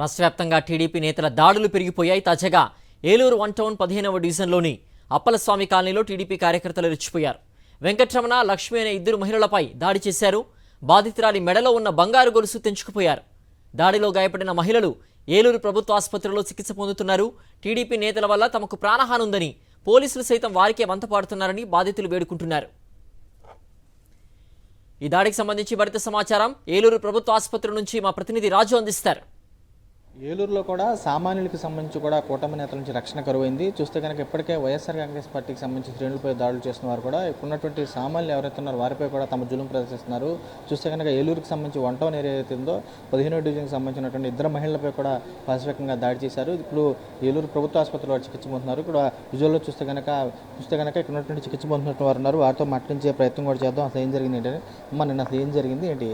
రాష్ట్ర వ్యాప్తంగా టీడీపీ నేతల దాడులు పెరిగిపోయాయి. తాజాగా ఏలూరు 1 టౌన్ 15వ డివిజన్లోని అప్పలస్వామి కాలనీలో టీడీపీ కార్యకర్తలు రెచ్చిపోయారు. వెంకట్రమణ, లక్ష్మి అనే ఇద్దరు మహిళలపై దాడి చేశారు. బాధితురాలి మెడలో ఉన్న బంగారు గొలుసు తెంచుకుపోయారు. దాడిలో గాయపడిన మహిళలు ఏలూరు ప్రభుత్వ ఆసుపత్రిలో చికిత్స పొందుతున్నారు. టీడీపీ నేతల వల్ల తమకు ప్రాణహాని ఉందని పోలీసులు సైతం వారికే వంతపాడుతున్నారని బాధితులు వేడుకుంటున్నారు. ఈ దాడికి సంబంధించి మరింత సమాచారం ఏలూరు ప్రభుత్వ ఆసుపత్రి నుంచి మా ప్రతినిధి రాజు అందిస్తారు. ఏలూరులో కూడా సామాన్యులకు సంబంధించి కూడా కూటమి నేతల నుంచి రక్షణ కరువైంది. చూస్తే కనుక ఇప్పటికే వైఎస్ఆర్ కాంగ్రెస్ పార్టీకి సంబంధించి శ్రేణులపై దాడులు చేస్తున్న వారు కూడా ఇప్పుడున్నటువంటి సామాన్యులు ఎవరైతే ఉన్నారో వారిపై కూడా తమ జులుం ప్రదర్శిస్తున్నారు. చూస్తే కనుక ఏలూరుకి సంబంధించి 1 టౌన్ ఏరియా అయితే ఉందో 15వ డివిజన్కి సంబంధించినటువంటి ఇద్దరు మహిళలపై కూడా పాశవికంగా దాడి చేశారు. ఇప్పుడు ఏలూరు ప్రభుత్వ ఆసుపత్రిలో చికిత్స పొందుతున్నారు. ఇక్కడ విజువల్లో చూస్తే కనుక ఇక్కడ ఉన్నటువంటి చికిత్స పొందుతున్న వారు ఉన్నారు. వారితో మాట్లాడించే ప్రయత్నం కూడా చేద్దాం. అసలు ఏం జరిగింది ఏంటంటే, అమ్మ నిన్న అసలు ఏం జరిగింది ఏంటి?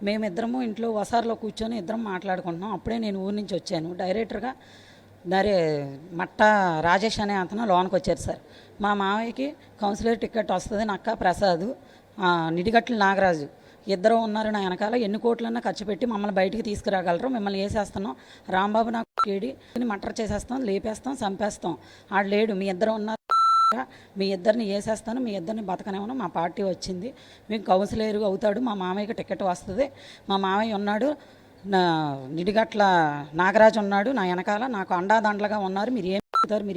మేమిద్దరము ఇంట్లో వసార్లో కూర్చొని ఇద్దరం మాట్లాడుకుంటున్నాం. అప్పుడే నేను ఊరి నుంచి వచ్చాను. డైరెక్టర్గా మట్ట రాజేష్ అనే అతను లోనికి వచ్చారు సార్. మా మావయ్యకి కౌన్సిలర్ టికెట్ వస్తుంది, నక్కా ప్రసాద్, నిడిగట్ల నాగరాజు ఇద్దరు ఉన్నారు నా వెనకాల. ఎన్ని కోట్లన్నా ఖర్చు పెట్టి మమ్మల్ని బయటికి తీసుకురాగలరు, మిమ్మల్ని వేసేస్తున్నాం, రాంబాబు నాకు కేడి మటర్ చేసేస్తాం, లేపేస్తాం, చంపేస్తాం, ఆడు లేడు, మీ ఇద్దరు ఉన్నారు, మీ ఇద్దరిని వేసేస్తాను, మీ ఇద్దరిని బతకనేమో మా పార్టీ వచ్చింది, మీకు కౌన్సిలర్ అవుతాడు, మా మామయ్యకి టికెట్ వస్తుంది, మా మామయ్య ఉన్నాడు, నా నిడిగట్ల నాగరాజు ఉన్నాడు నా వెనకాల, నాకు అండాదండలుగా ఉన్నారు, మీరు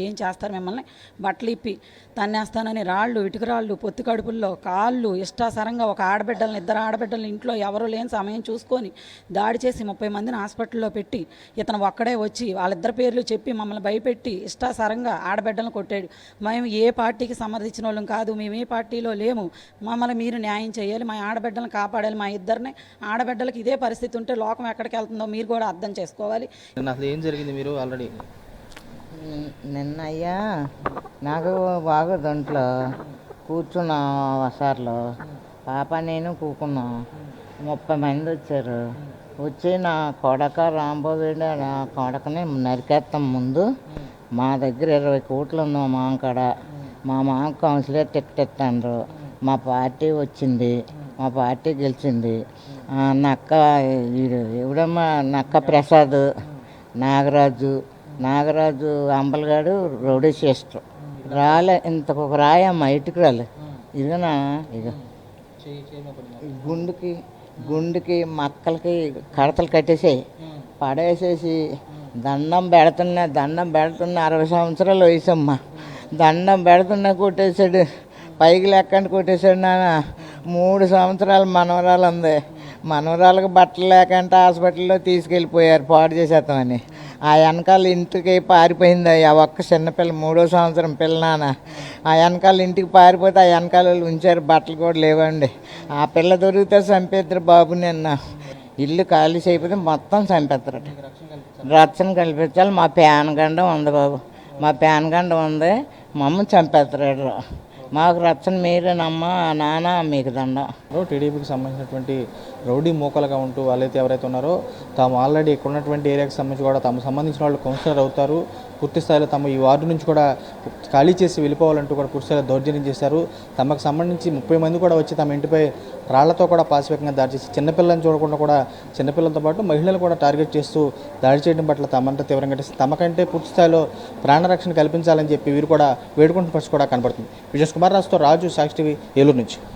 ఏం చేస్తారు, మిమ్మల్ని బట్టలు ఇప్పి తన్నేస్తానని రాళ్ళు, ఇటుకరాళ్ళు, పొత్తి కడుపుల్లో కాళ్ళు ఇష్టాసరంగా ఒక ఆడబిడ్డలను, ఇద్దరు ఆడబిడ్డలను ఇంట్లో ఎవరు లేని సమయం చూసుకొని దాడి చేసి 30 మందిని హాస్పిటల్లో పెట్టి ఇతను ఒక్కడే వచ్చి వాళ్ళిద్దరి పేర్లు చెప్పి మమ్మల్ని భయపెట్టి ఇష్టాసరంగా ఆడబిడ్డలను కొట్టాడు. మేము ఏ పార్టీకి సమర్థించిన వాళ్ళం కాదు, మేము ఏ పార్టీలో లేము, మమ్మల్ని మీరు న్యాయం చేయాలి, మా ఆడబిడ్డలను కాపాడాలి, మా ఇద్దరిని ఆడబిడ్డలకు ఇదే పరిస్థితి ఉంటే లోకం ఎక్కడికి వెళ్తుందో మీరు కూడా అర్థం చేసుకోవాలి. అసలు ఏం జరిగింది? మీరు ఆల్రెడీ నిన్న అయ్యా నాకు బాగోదు, ఒంట్లో కూర్చున్నా వసార్లో, పాప నేను కూకున్నాం. 30 మంది వచ్చారు. వచ్చి నా కొడక రాంబాబు నా కొడకని నరికేస్తాం. ముందు మా దగ్గర 20 కోట్లు ఉందో మామ కాడ, మా మామ కౌన్సిలర్ టికెట్ ఇస్తాండ్రు, మా పార్టీ వచ్చింది, మా పార్టీ గెలిచింది. నక్క ఎవడమ్మా నక్క ప్రసాద్, నాగరాజు అంబలగాడు రౌడీ చేస్తారు రాలే, ఇంతకొక రాయమ్మ ఇటుకు రాలే, ఇదిగనా ఇక గుండుకి మక్కలకి కడతలు కట్టేసాయి, పడేసేసి దండం పెడుతున్నా 60 సంవత్సరాలు వయసమ్మ, దండం పెడుతున్నా కొట్టేశాడు, పైకి లెక్కండి కొట్టేశాడు. నాన్న 3 సంవత్సరాల మనవరాలు ఉంది, మనవరాలకు బట్టలు లేకంటే హాస్పిటల్లో తీసుకెళ్ళిపోయారు పాడు చేసేస్తామని. ఆ వెనకాల ఇంటికి పారిపోయింది ఆ ఒక్క చిన్నపిల్ల, 3వ సంవత్సరం పిల్ల. నాన్న ఆ వెనకాల ఇంటికి పారిపోతే ఆ వెనకాల వాళ్ళు ఉంచారు, బట్టలు కూడా లేవండి. ఆ పిల్ల దొరికితే చంపేద్దరు బాబు. నిన్న ఇల్లు ఖాళీ చేయకపోతే మొత్తం చంపేస్తారట. రక్షణ కల్పించాలి. మా పేనగండం ఉంది బాబు, మా పేనగండం ఉంది, మమ్మల్ని చంపేస్తాడు. మాకు రక్షణ మీరేనమ్మా నాన్న, మీకు దండం. టీడీపీకి సంబంధించినటువంటి రౌడీ మూకలుగా ఉంటూ వాళ్ళైతే ఎవరైతే ఉన్నారో తాము ఆల్రెడీ ఇక్కడ ఉన్నటువంటి ఏరియాకి సంబంధించి కూడా తమకు సంబంధించిన వాళ్ళు కౌన్సిలర్ అవుతారు, పూర్తి స్థాయిలో తమ ఈ వార్డు నుంచి కూడా ఖాళీ చేసి వెళ్ళిపోవాలంటూ కూడా పూర్తి స్థాయిలో దౌర్జన్యం చేశారు. తమకు సంబంధించి 30 మంది కూడా వచ్చి తమ ఇంటిపై రాళ్లతో కూడా పాశవికంగా దాడి చేసి చిన్నపిల్లలను చూడకుండా కూడా చిన్నపిల్లలతో పాటు మహిళలు కూడా టార్గెట్ చేస్తూ దాడి చేయడం పట్ల తమంతా తీవ్రంగా తమకంటే పూర్తి స్థాయిలో ప్రాణరక్షణ కల్పించాలని చెప్పి వీరు కూడా వేడుకుంటున్న పరిస్థితి కూడా కనబడుతుంది. విజయ్ కుమార్ రాజుతో రాజు, సాక్షి టీవీ, ఏలూరు నుంచి.